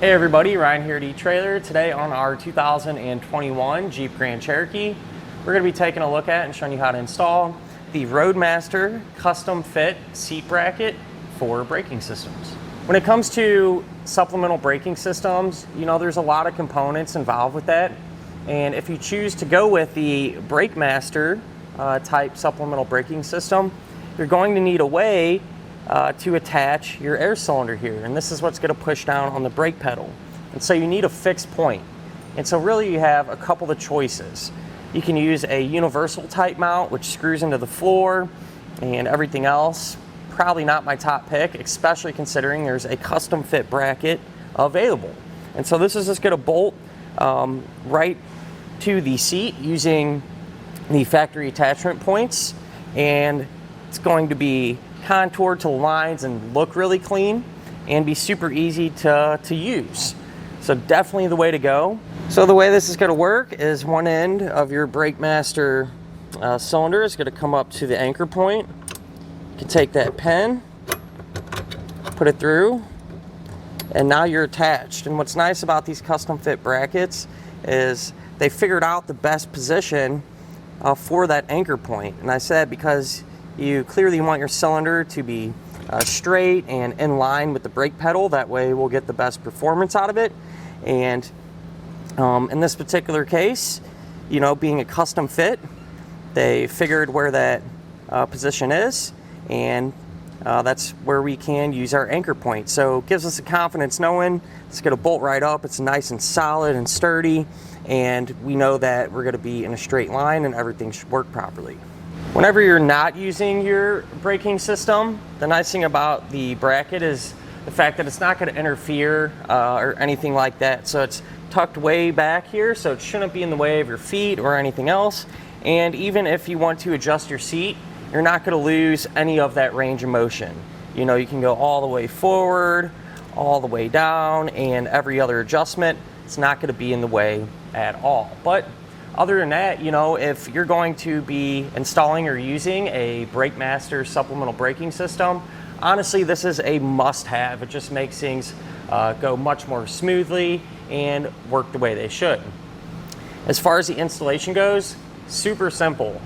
Hey everybody, Ryan here at eTrailer. Today on our 2021 Jeep Grand Cherokee, we're going to be taking a look at and showing you how to install the RoadMaster custom fit seat bracket for braking systems. When it comes to supplemental braking systems, you know, there's a lot of components involved with that. And if you choose to go with the BrakeMaster type supplemental braking system, you're going to need a way to attach your air cylinder here, and this is what's going to push down on the brake pedal. And so you need a fixed point. And so really you have a couple of choices. You can use a universal type mount which screws into the floor and everything else. Probably not my top pick, especially considering there's a custom fit bracket available. And so this is just going to bolt right to the seat using the factory attachment points, and it's going to be contoured to lines and look really clean and be super easy to use. So definitely the way to go. So the way this is going to work is one end of your BrakeMaster cylinder is going to come up to the anchor point. You can take that pen, put it through, and now you're attached. And what's nice about these custom fit brackets is they figured out the best position for that anchor point. And I said because you clearly want your cylinder to be straight and in line with the brake pedal. That way we'll get the best performance out of it. And in this particular case, you know, being a custom fit, they figured where that position is, and that's where we can use our anchor point. So it gives us the confidence knowing it's going to bolt right up. It's nice and solid and sturdy, and we know that we're going to be in a straight line and everything should work properly. Whenever you're not using your braking system, the nice thing about the bracket is the fact that it's not going to interfere or anything like that. So it's tucked way back here, so it shouldn't be in the way of your feet or anything else. And even if you want to adjust your seat, you're not going to lose any of that range of motion. You know, you can go all the way forward, all the way down, and every other adjustment, it's not going to be in the way at all. But other than that, you know, if you're going to be installing or using a BrakeMaster supplemental braking system, honestly, this is a must-have. It just makes things go much more smoothly and work the way they should. As far as the installation goes, super simple.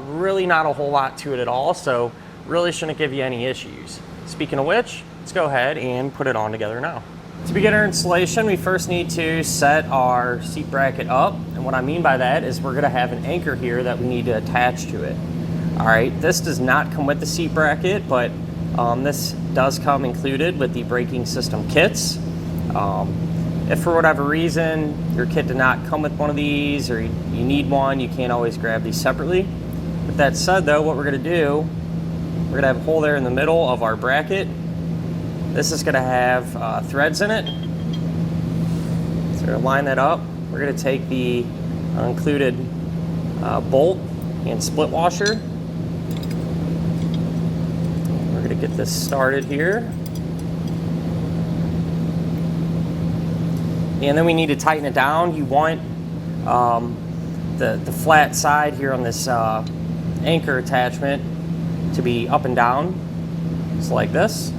Really not a whole lot to it at all, so really shouldn't give you any issues. Speaking of which, let's go ahead and put it on together now. To begin our installation, we first need to set our seat bracket up. And what I mean by that is we're going to have an anchor here that we need to attach to it. All right, this does not come with the seat bracket, but this does come included with the braking system kits. If for whatever reason your kit did not come with one of these, or you need one, you can't always grab these separately. With that said though, what we're going to do, we're going to have a hole there in the middle of our bracket. This is going to have threads in it. So we're going to line that up. We're going to take the included bolt and split washer. We're going to get this started here. And then we need to tighten it down. You want the flat side here on this anchor attachment to be up and down, just like this.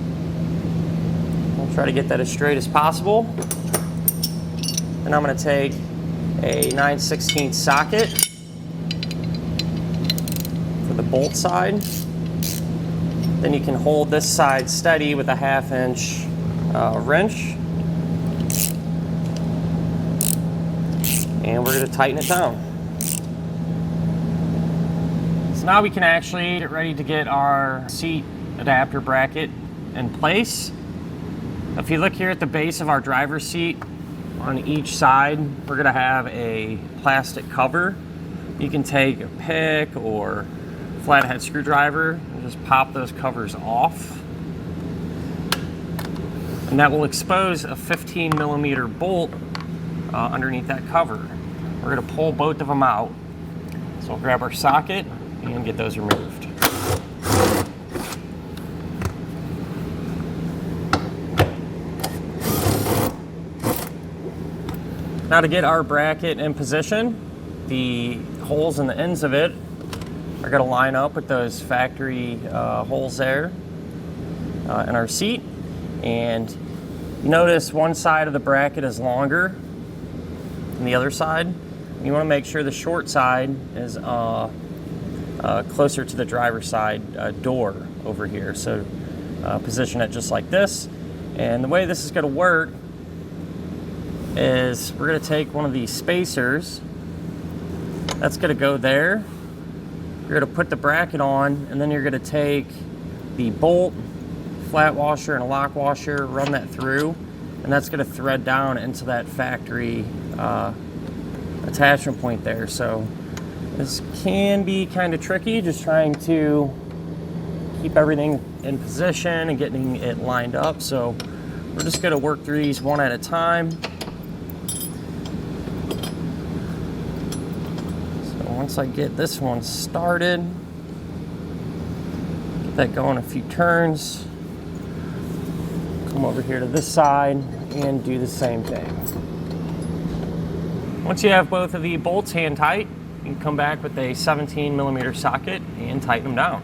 Try to get that as straight as possible. And I'm going to take a 9/16 socket for the bolt side. Then you can hold this side steady with a 1/2 inch wrench. And we're going to tighten it down. So now we can actually get ready to get our seat adapter bracket in place. If you look here at the base of our driver's seat, on each side, we're going to have a plastic cover. You can take a pick or flathead screwdriver and just pop those covers off. And that will expose a 15mm bolt underneath that cover. We're going to pull both of them out. So we'll grab our socket and get those removed. Now to get our bracket in position, the holes in the ends of it are going to line up with those factory holes there in our seat, and Notice one side of the bracket is longer than the other side. You want to make sure the short side is closer to the driver's side door over here. So position it just like this. And the way this is going to work is we're going to take one of these spacers. That's going to go there. You're going to put the bracket on, and then you're going to take the bolt, flat washer, and a lock washer, run that through, and that's going to thread down into that factory attachment point there. So this can be kind of tricky, just trying to keep everything in position and getting it lined up. So we're just going to work through these one at a time. Once I get this one started, get that going a few turns, come over here to this side and do the same thing. Once you have both of the bolts hand tight, you can come back with a 17mm socket and tighten them down.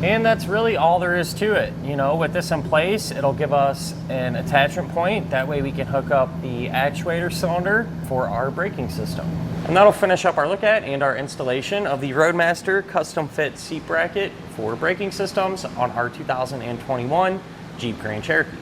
And that's really all there is to it. You know, with this in place, it'll give us an attachment point. That way we can hook up the actuator cylinder for our braking system. And that'll finish up our look at and our installation of the RoadMaster custom fit seat bracket for braking systems on our 2021 Jeep Grand Cherokee.